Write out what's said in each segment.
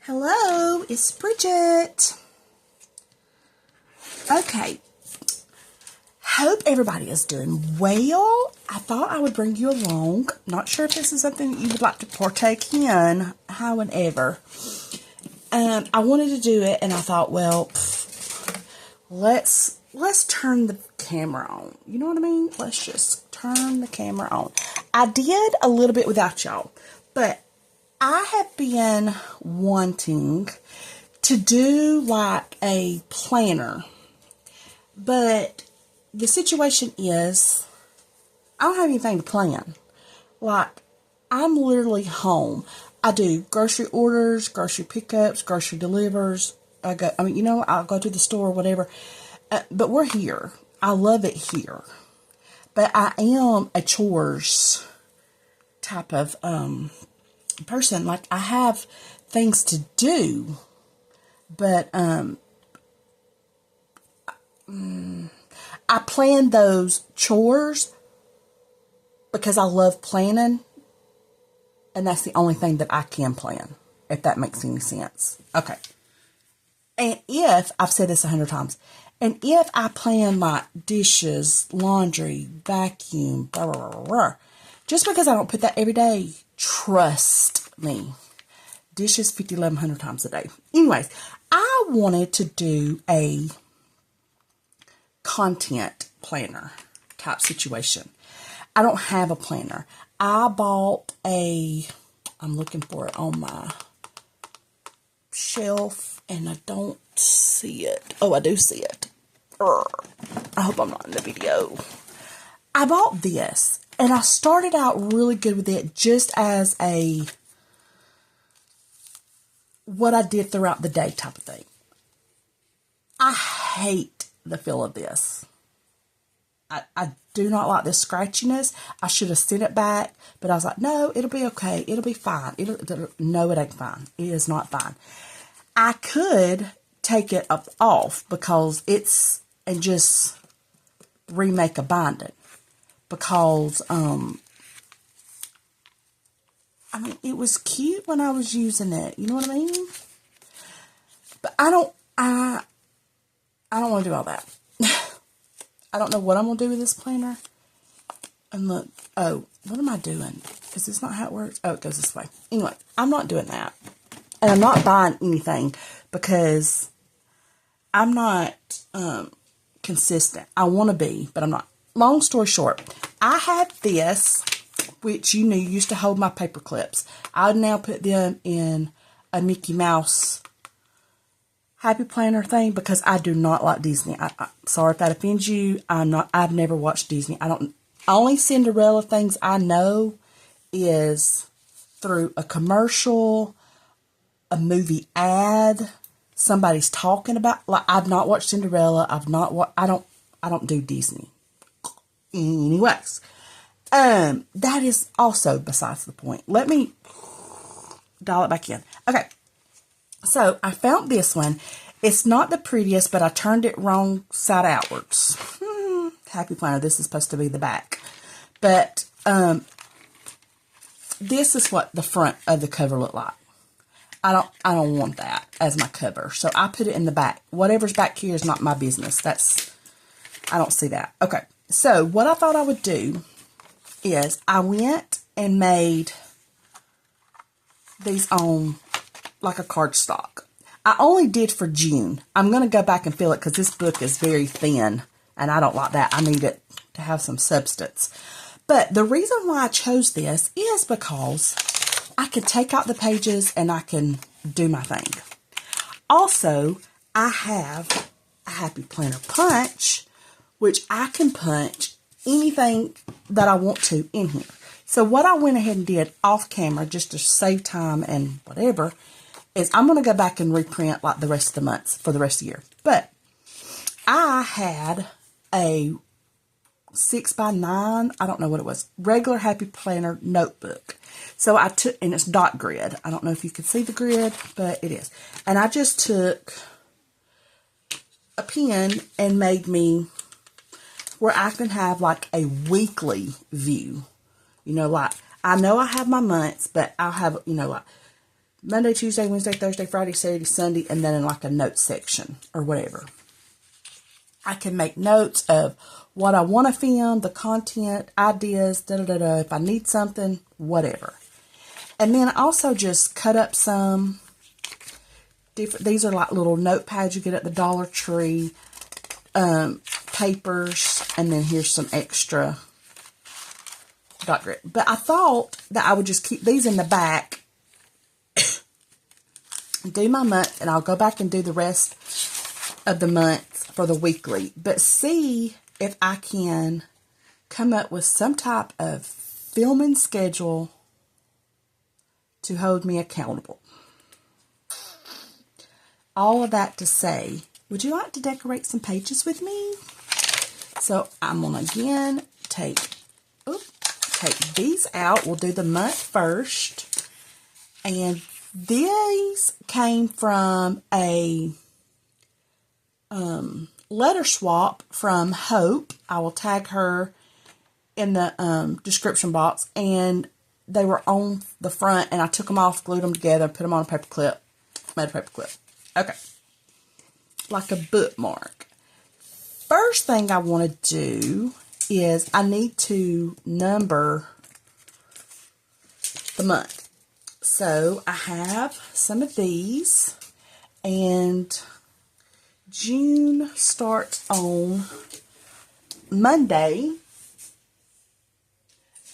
Hello, it's Bridget. Okay, hope everybody is doing well. I thought I would bring you along. Not sure if this is something you would like to partake in, however. I wanted to do it, and I thought, well, let's turn the camera on. You know what I mean? Let's just turn the camera on. I did a little bit without y'all, but I have been wanting to do like a planner, but the situation is I don't have anything to plan. Like, I'm literally home. I do grocery orders, grocery pickups, grocery delivers. I'll go to the store or whatever. But we're here. I love it here. But I am a chores type of person. Like, I have things to do, but I plan those chores because I love planning, and that's the only thing that I can plan, if that makes any sense. Okay. And if, I've said this 100 times, and if I plan like dishes, laundry, vacuum, blah, blah, blah, blah, just because I don't put that every day, trust me, dishes 50, 1100 times a day. Anyways, I wanted to do a content planner type situation. I don't have a planner. I bought I'm looking for it on my shelf, and I don't see it. Oh, I do see it. I hope I'm not in the video. I bought this, and I started out really good with it just as what I did throughout the day type of thing. I hate the feel of this. I do not like the scratchiness. I should have sent it back, but I was like, no, it'll be okay. It'll be fine. No, it ain't fine. It is not fine. I could take it off because and just remake a binding, because, it was cute when I was using it. You know what I mean? But I don't want to do all that. I don't know what I'm going to do with this planner. And look, oh, what am I doing? Is this not how it works? Oh, it goes this way. Anyway, I'm not doing that. And I'm not buying anything because I'm not consistent. I want to be, but I'm not. Long story short, I had this, which you knew used to hold my paper clips. I would now put them in a Mickey Mouse Happy Planner thing because I do not like Disney. I'm sorry if that offends you. I've never watched Disney. Only Cinderella things I know is through a commercial, a movie ad, somebody's talking about. Like, I've not watched Cinderella. I don't do Disney. Anyways, that is also besides the point. Let me dial it back in. Okay. So, I found this one. It's not the prettiest, but I turned it wrong side outwards. Happy Planner. This is supposed to be the back. But, this is what the front of the cover looked like. I don't want that as my cover. So, I put it in the back. Whatever's back here is not my business. I don't see that. Okay. So, what I thought I would do is I went and made these on like a cardstock. I only did for June. I'm going to go back and fill it because this book is very thin and I don't like that. I need it to have some substance. But the reason why I chose this is because I can take out the pages and I can do my thing. Also, I have a Happy Planner punch, which I can punch anything that I want to in here. So what I went ahead and did off camera just to save time and whatever is I'm going to go back and reprint like the rest of the months for the rest of the year. But I had a 6x9, I don't know what it was, regular Happy Planner notebook. So I took, and it's dot grid. I don't know if you can see the grid, but it is. And I just took a pen and made me where I can have like a weekly view. You know, like, I know I have my months, but I'll have, like Monday, Tuesday, Wednesday, Thursday, Friday, Saturday, Sunday, and then in like a note section or whatever. I can make notes of what I want to film, the content, ideas, if I need something, whatever. And then also just cut up some different, these are like little notepads you get at the Dollar Tree, papers, and then here's some extra dot grid. But I thought that I would just keep these in the back, do my month, and I'll go back and do the rest of the month for the weekly. But see if I can come up with some type of filming schedule to hold me accountable. All of that to say, would you like to decorate some pages with me? So I'm going to again take these out. We'll do the month first. And these came from a letter swap from Hope. I will tag her in the description box. And they were on the front, and I took them off, glued them together, put them on a paper clip, made a paper clip. Okay. Like a bookmark. First thing I want to do is I need to number the month. So I have some of these, and June starts on Monday,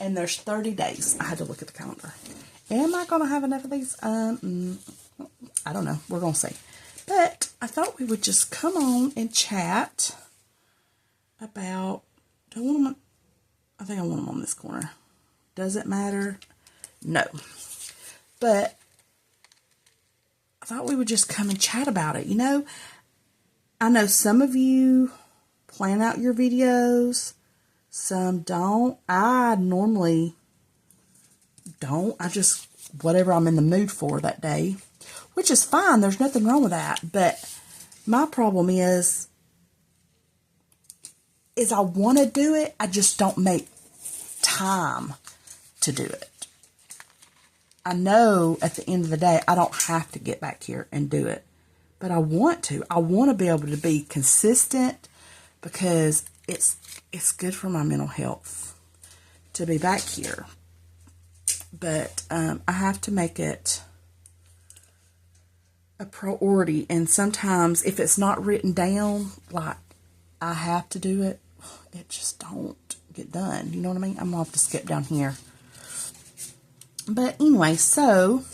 and there's 30 days. I had to look at the calendar. Am I going to have enough of these? I don't know. We're going to see. But I thought we would just come on and chat about, do I want them? I think I want them on this corner. Does it matter? No. But I thought we would just come and chat about it. You know, I know some of you plan out your videos. Some don't. I normally don't. I just, whatever I'm in the mood for that day, which is fine. There's nothing wrong with that. But my problem is I want to do it. I just don't make time to do it. I know at the end of the day, I don't have to get back here and do it. But I want to. I want to be able to be consistent because it's good for my mental health to be back here. But I have to make it a priority. And sometimes if it's not written down, like I have to do it, it just don't get done. You know what I mean? I'm going to have to skip down here. But anyway, so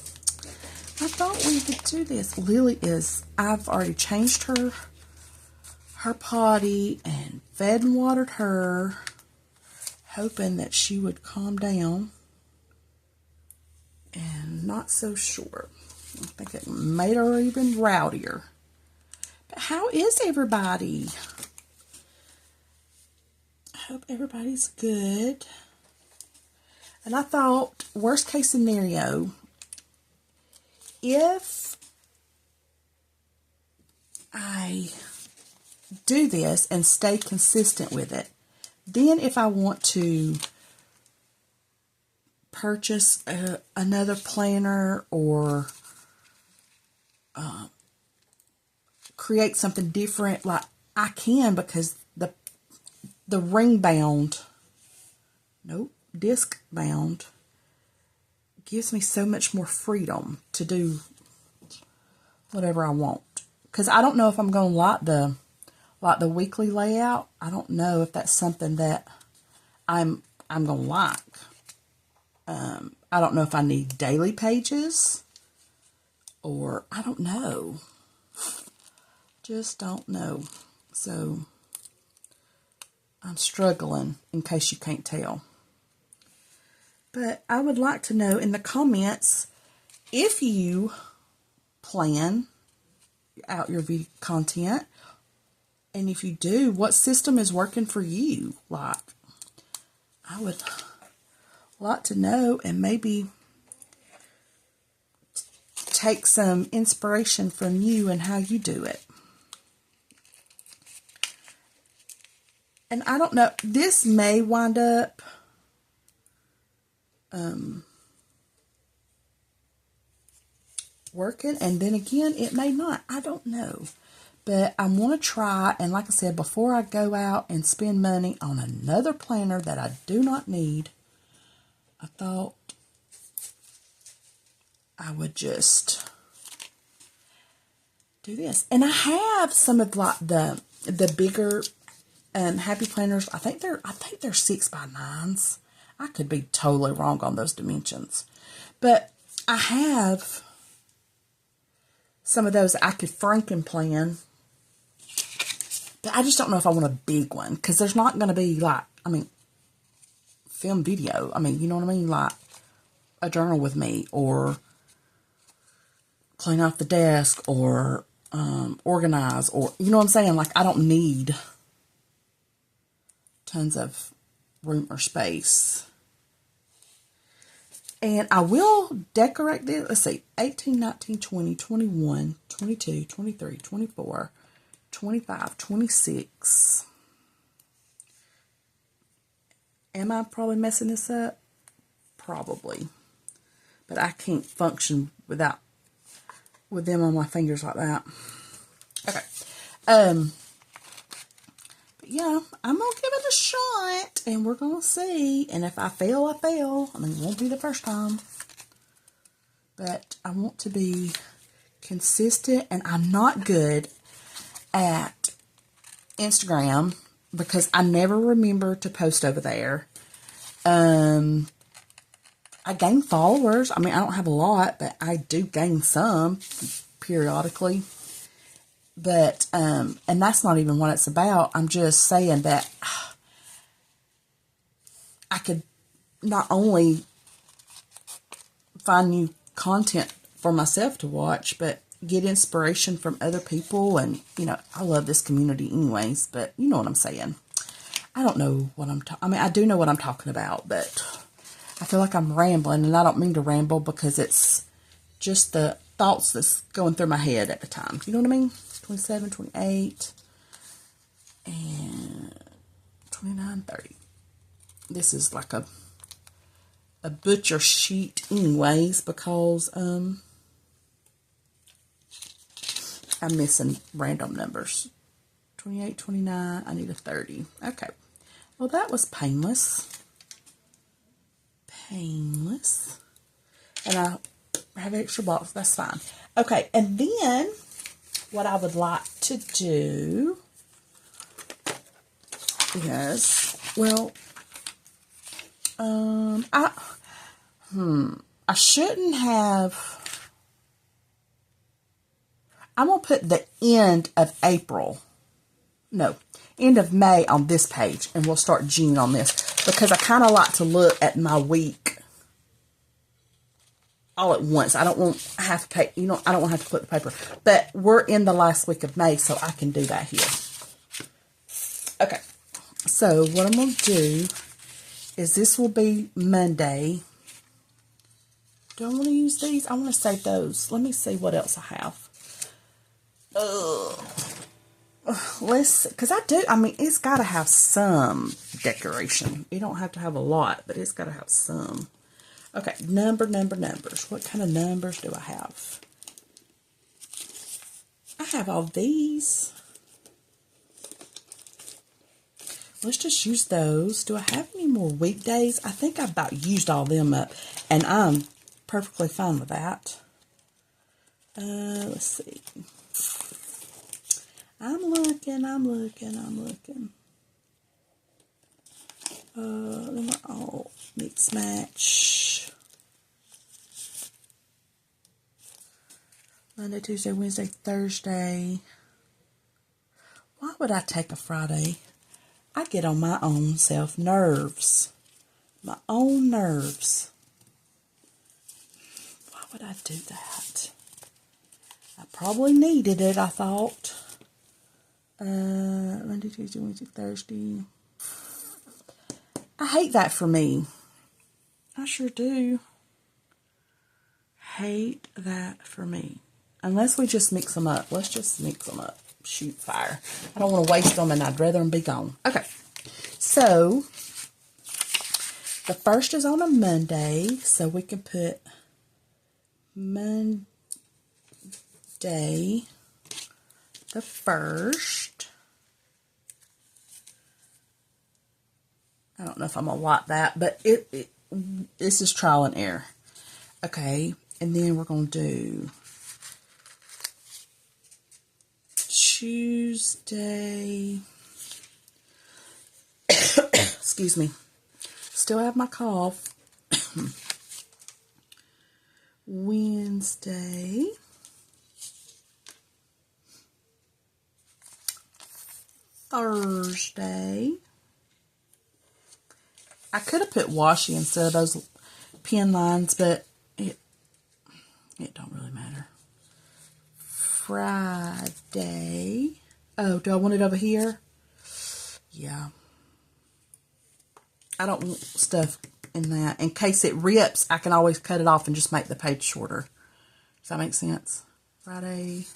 I thought we could do this. Lily I've already changed her potty and fed and watered her, hoping that she would calm down. And not so sure. I think it made her even rowdier. But how is everybody? I hope everybody's good. And I thought, worst case scenario, if I do this and stay consistent with it, then if I want to purchase another planner or create something different, like I can, because the ring bound, disc bound gives me so much more freedom to do whatever I want. Because I don't know if I'm going to like the weekly layout. I don't know if that's something that I'm going to like. I don't know if I need daily pages or I don't know. Just don't know. So I'm struggling, in case you can't tell. But I would like to know in the comments if you plan out your video content, and if you do, what system is working for you. Like, I would like to know, and maybe take some inspiration from you and how you do it. And I don't know, this may wind up working, and then again, it may not. I don't know. But I want to try, and like I said, before I go out and spend money on another planner that I do not need, I thought I would just do this. And I have some of like the bigger happy planners. I think they're 6x9s. I could be totally wrong on those dimensions, but I have some of those I could Franken plan. But I just don't know if I want a big one, because there's not going to be like, I mean, film video. I mean, you know what I mean? Like a journal with me, or clean off the desk, or organize, or, you know what I'm saying? Like, I don't need tons of room or space. And I will decorate this. Let's see, 18, 19, 20, 21, 22, 23, 24, 25, 26. Am I probably messing this up? Probably. But I can't function with them on my fingers like that. Okay. But yeah, I'm going to give it a shot, and we're going to see. And if I fail, I fail. I mean, it won't be the first time. But I want to be consistent, and I'm not good at Instagram because I never remember to post over there. I gain followers. I mean, I don't have a lot, but I do gain some periodically. But, and that's not even what it's about. I'm just saying that I could not only find new content for myself to watch, but get inspiration from other people. And, you know, I love this community anyways, but you know what I'm saying. I don't know what I mean, I do know what I'm talking about, but I feel like I'm rambling, and I don't mean to ramble because it's just the thoughts that's going through my head at the time. You know what I mean? 27, 28, and 29, 30. This is like a butcher sheet anyways, because I'm missing random numbers. 28, 29, I need a 30. Okay. Well, that was painless. Painless. And I have an extra box. That's fine. Okay. And then what I would like to do is, well, I shouldn't have, I'm going to put the end of April. No, end of May on this page, and we'll start June on this, because I kind of like to look at my week all at once. I don't want to have to pay, you know, I don't want to have to put the paper, but we're in the last week of May, so I can do that here. Okay, so what I'm going to do is, this will be Monday. Do I want to use these? I want to save those. Let me see what else I have. Let's see, because I mean, it's got to have some decoration. You don't have to have a lot, but it's got to have some. Okay, numbers. What kind of numbers do I have? I have all these. Let's just use those. Do I have any more weekdays? I think I about used all them up, and I'm perfectly fine with that. Let's see. I'm looking. Them are all mix match. Monday, Tuesday, Wednesday, Thursday. Why would I take a Friday? I get on my own self nerves. My own nerves. Why would I do that? I probably needed it, I thought. Monday, Tuesday, Wednesday, Thursday. I hate that for me. I sure do. Hate that for me. Unless we just mix them up. Let's just mix them up. Shoot fire. I don't want to waste them, and I'd rather them be gone. Okay. So, the first is on a Monday, so we can put Tuesday the 1st. I don't know if I'm going to like that, but this is trial and error. Okay, and then we're going to do Tuesday. Excuse me. Still have my cough. Wednesday. Thursday. I could have put washi instead of those pin lines, but it don't really matter. Friday. Oh, do I want it over here? Yeah. I don't want stuff in that. In case it rips, I can always cut it off and just make the page shorter. Does that make sense? Friday.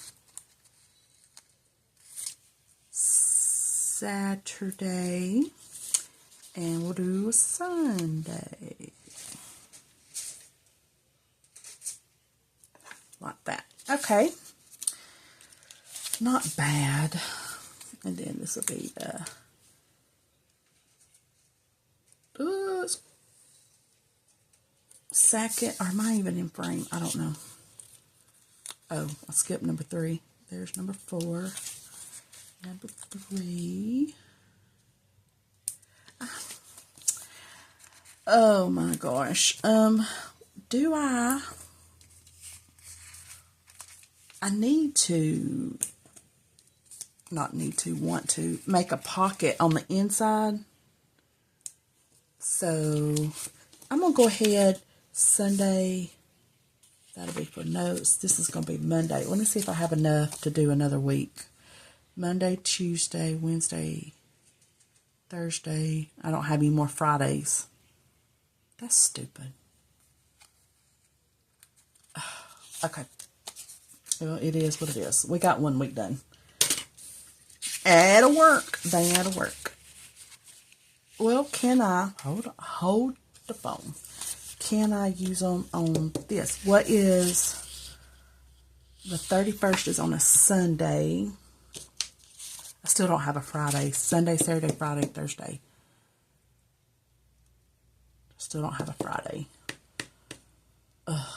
Saturday. And we'll do a Sunday. Like that. Okay. Not bad. And then this will be the second, or am I even in frame? I don't know. Oh, I skipped number 3. There's number 4. Number 3. Oh my gosh. Do I need to, want to make a pocket on the inside. So I'm going to go ahead Sunday. That'll be for notes. This is going to be Monday. Let me see if I have enough to do another week. Monday, Tuesday, Wednesday, Thursday. I don't have any more Fridays. That's stupid. Okay. Well, it is what it is. We got 1 week done. That'll work. That'll work. Well, can I hold the phone? Can I use them on this? What is the 31st is on a Sunday. I still don't have a Friday. Sunday, Saturday, Friday, Thursday. Still don't have a Friday. Ugh.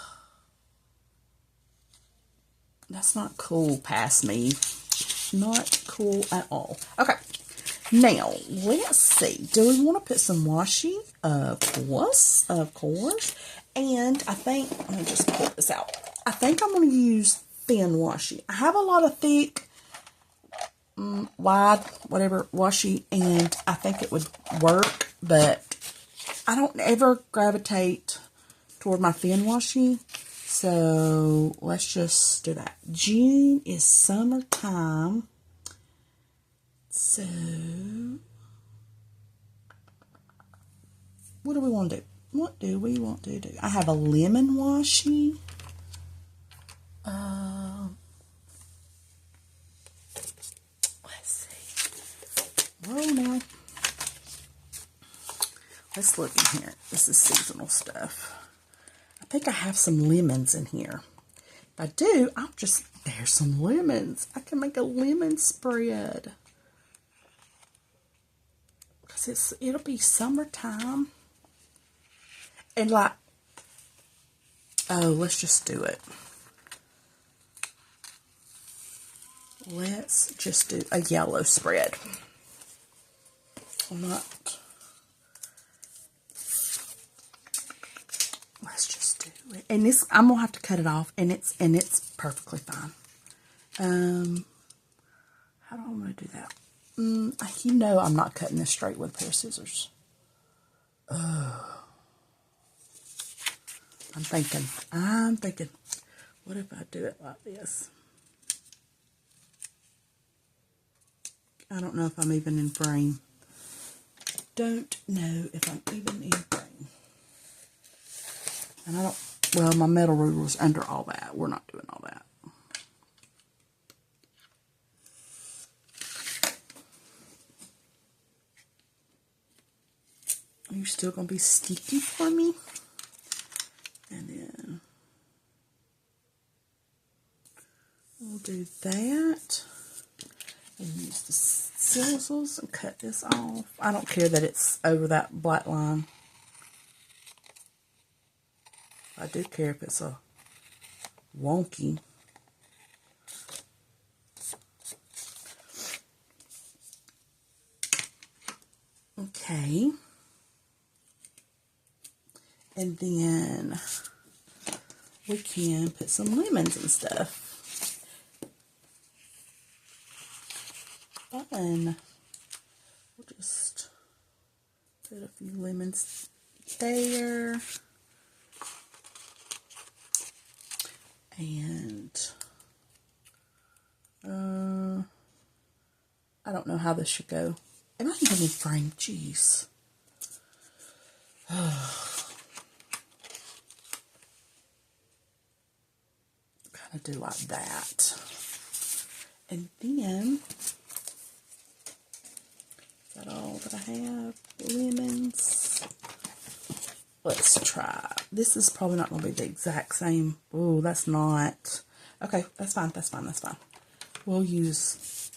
That's not cool past me. Not cool at all. Okay. Now, let's see. Do we want to put some washi? Of course. Of course. And I think, let me just pull this out. I think I'm going to use thin washi. I have a lot of thick, wide, whatever, washi, and I think it would work, but I don't ever gravitate toward my thin washi. So let's just do that. June is summertime. So what do we want to do? What do we want to do? I have a lemon washi. Let's see. Whoa, now. Let's look in here. This is seasonal stuff. I think I have some lemons in here. If I do, there's some lemons. I can make a lemon spread. Because it'll be summertime. And let's just do it. Let's just do a yellow spread. Let's just do it. And this, I'm gonna have to cut it off, and it's perfectly fine. How do I want to do that? You know I'm not cutting this straight with a pair of scissors. I'm thinking, what if I do it like this? I don't know if I'm even in frame. Don't know if I'm even in frame. And well, my metal ruler's under all that. We're not doing all that. Are you still going to be sticky for me? And then do that. And use the scissors and cut this off. I don't care that it's over that black line. I do care if it's a wonky. Okay. And then we can put some lemons and stuff. Fun. We'll just put a few lemons there. And I don't know how this should go. Am I even in frame? Jeez. Kind of do like that. And then, is that all that I have? Lemons. Let's try. This is probably not going to be the exact same. Oh, that's not. Okay, that's fine, that's fine, that's fine. We'll use,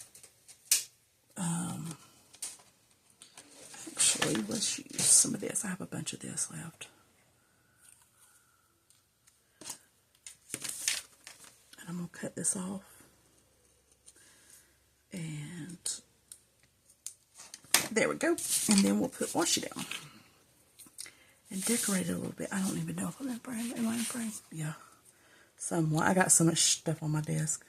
actually, let's use some of this. I have a bunch of this left. And I'm going to cut this off. And there we go. And then we'll put washi down. And decorate it a little bit. I don't even know if I'm in frame. Am I in frame? Yeah. Somewhat. I got so much stuff on my desk.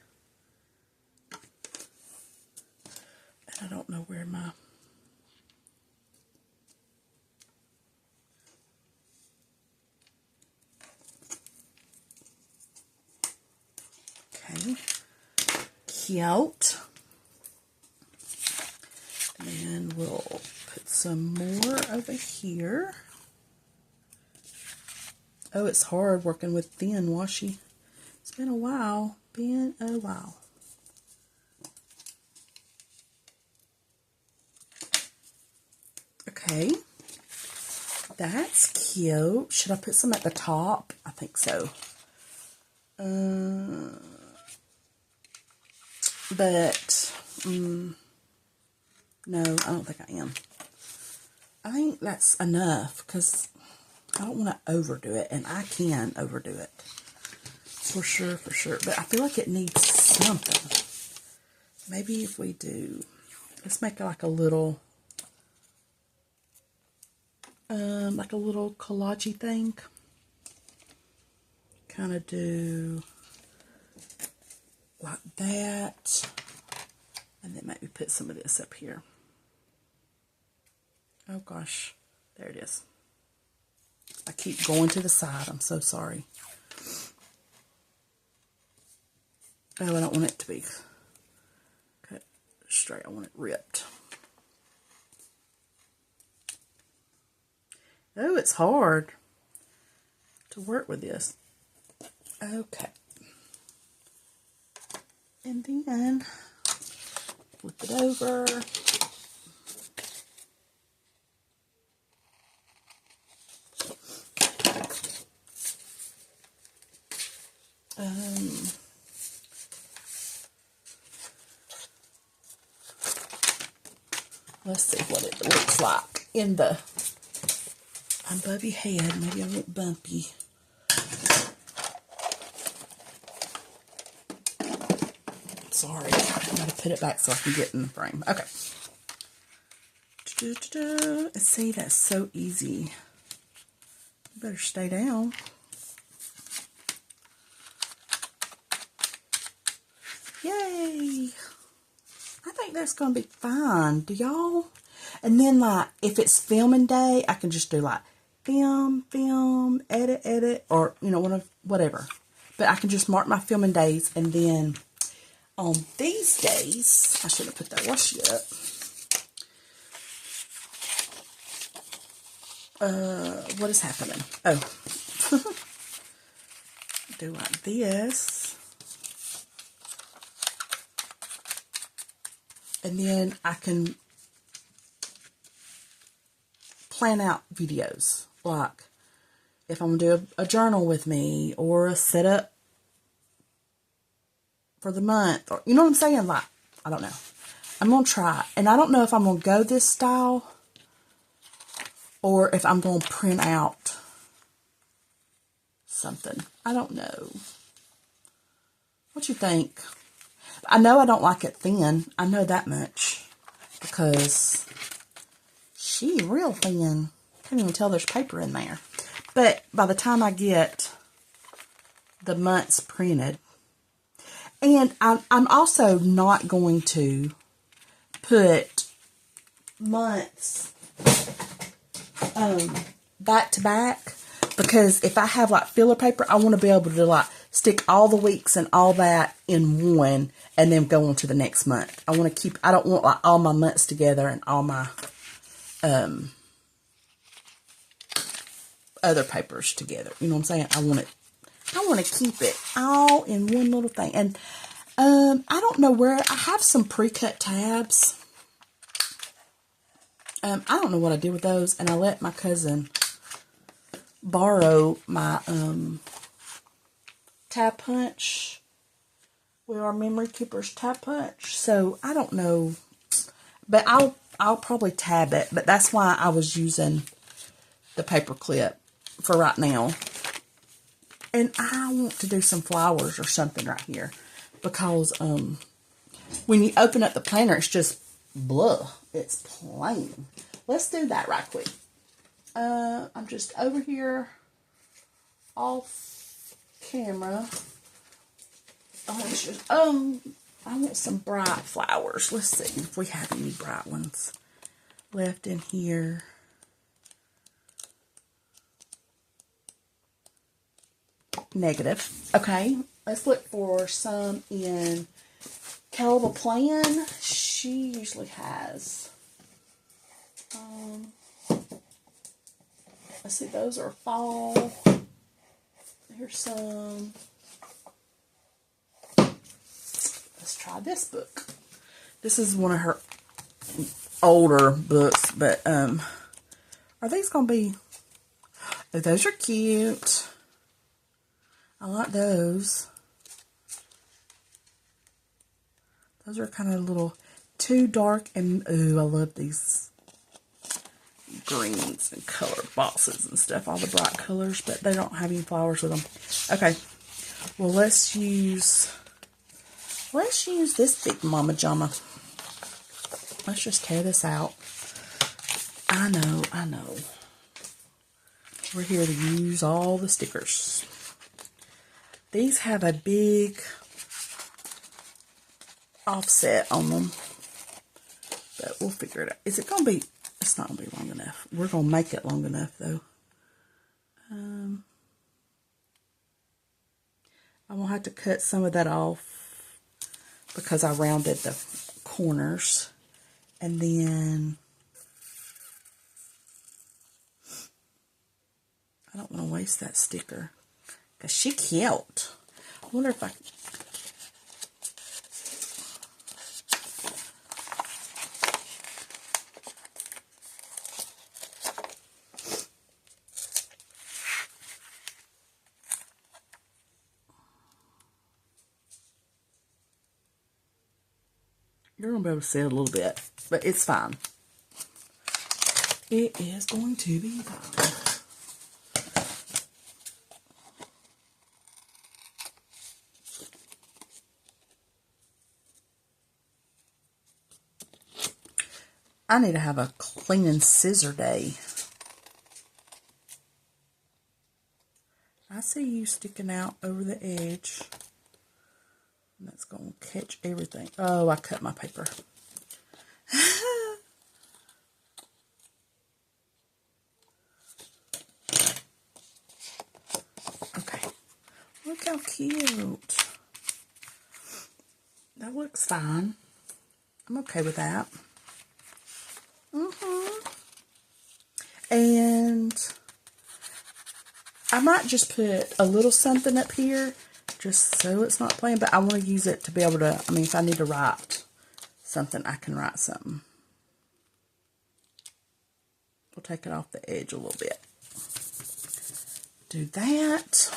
And I don't know where my... Okay. Cute. And then we'll put some more over here. Oh, it's hard working with thin washi. It's been a while. Been a while. Okay. That's cute. Should I put some at the top? I think so. But, no, I don't think I am. I think that's enough because I don't want to overdo it, and I can overdo it. For sure, for sure. But I feel like it needs something. Maybe if we do, let's make it like a little collage-y thing. Kind of do like that. And then maybe put some of this up here. Oh gosh, there it is. I keep going to the side. I'm so sorry. Oh, I don't want it to be cut straight. I want it ripped. Oh, it's hard to work with this. Okay. And then flip it over. Let's see what it looks like in the above your head. Maybe I won't bumpy. Sorry, I gotta put it back so I can get in the frame. Okay. See, that's so easy. You better stay down. Yay! I think that's gonna be fine. Do y'all? And then, like, if it's filming day, I can just do like film, edit, or you know, whatever. But I can just mark my filming days, and then on these days, I should have put that washi up. What is happening? Oh, do like this. And then I can plan out videos, like if I'm going to do a journal with me, or a setup for the month. Or, you know what I'm saying? Like, I don't know. I'm going to try it. And I don't know if I'm going to go this style or if I'm going to print out something. I don't know. What you think? I know I don't like it thin. I know that much. Because she real thin. Can't even tell there's paper in there. But by the time I get the months printed, and I'm also not going to put months back to back, because if I have like filler paper, I want to be able to like stick all the weeks and all that in one and then go on to the next month. I want to keep, I don't want like all my months together and all my other papers together. You know what I'm saying? I want to keep it all in one little thing. And I don't know where, I have some pre-cut tabs. I don't know what I did with those, and I let my cousin borrow my tab punch. We are Memory Keeper's tab punch, so I don't know, but I'll probably tab it. But that's why I was using the paper clip for right now. And I want to do some flowers or something right here, because when you open up the planner, it's just blah. It's plain. Let's do that right quick. I'm just over here off camera. I want some bright flowers. Let's see if we have any bright ones left in here. Negative. Okay, let's look for some in Kell of A Plan. She usually has. Let's see, those are fall. Here's some. Let's try this book. This is one of her older books, but are these gonna be? Oh, those are cute. I like those. Those are kind of a little too dark, and ooh, I love these greens and color boxes and stuff, all the bright colors, but they don't have any flowers with them. Okay, well, let's use this big mama jama. Let's just tear this out. I know. We're here to use all the stickers. These have a big offset on them, but we'll figure it out. Is it going to be, it's not going to be long enough. We're going to make it long enough, though. I'm going to have to cut some of that off because I rounded the corners. And then I don't want to waste that sticker because she cute. I wonder if I can. You're going to be able to see it a little bit, but it's fine. It is going to be fine. I need to have a cleaning scissor day. I see you sticking out over the edge. And that's going to catch everything. Oh, I cut my paper. Okay. Look how cute. That looks fine. I'm okay with that. And I might just put a little something up here just so it's not plain, but I want to use it to be able to, I mean, if I need to write something, I can write something. We'll take it off the edge a little bit. Do that.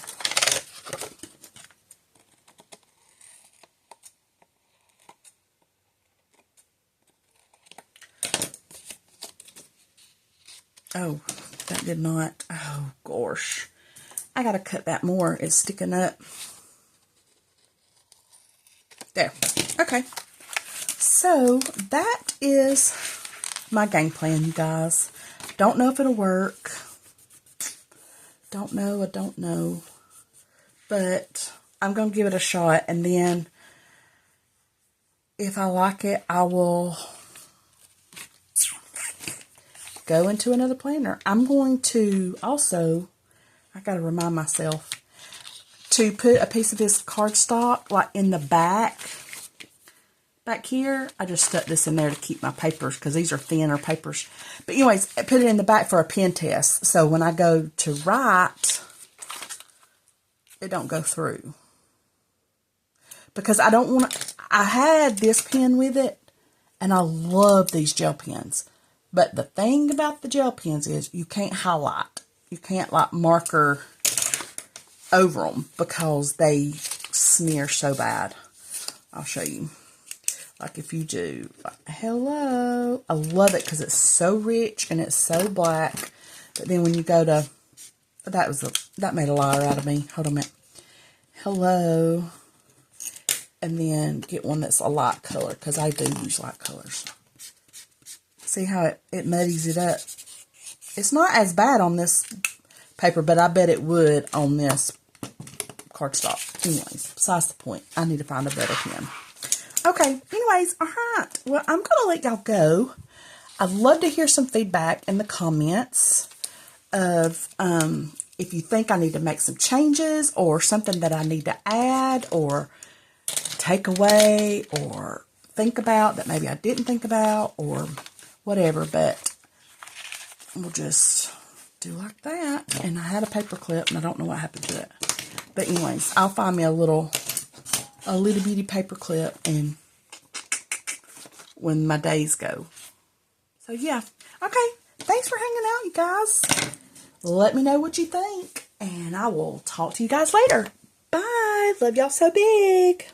Oh, that did not. Oh, gosh. I gotta cut that more. It's sticking up. There. Okay. So, that is my game plan, you guys. Don't know if it'll work. Don't know. I don't know. But I'm going to give it a shot. And then, if I like it, I will go into another planner. I'm going to also, I got to remind myself, to put a piece of this cardstock like in the back here. I just stuck this in there to keep my papers because these are thinner papers. But anyways, I put it in the back for a pen test. So when I go to write, it don't go through. Because I don't want to, I had this pen with it and I love these gel pens. But the thing about the gel pens is you can't highlight. You can't like marker over them because they smear so bad. I'll show you. Like if you do, like, hello. I love it because it's so rich and it's so black. But then when you go to, that made a liar out of me. Hold on a minute. Hello. And then get one that's a light color because I do use light colors. See how it muddies it up. It's not as bad on this paper, but I bet it would on this cardstock. Anyways, besides the point. I need to find a better pen. Okay, anyways, alright. Well, I'm going to let y'all go. I'd love to hear some feedback in the comments of if you think I need to make some changes or something that I need to add or take away or think about that maybe I didn't think about or whatever, but we'll just do like that. And I had a paper clip and I don't know what happened to it. But anyways, I'll find me a little bitty paper clip and when my days go. So yeah. Okay. Thanks for hanging out, you guys. Let me know what you think and I will talk to you guys later. Bye. Love y'all so big.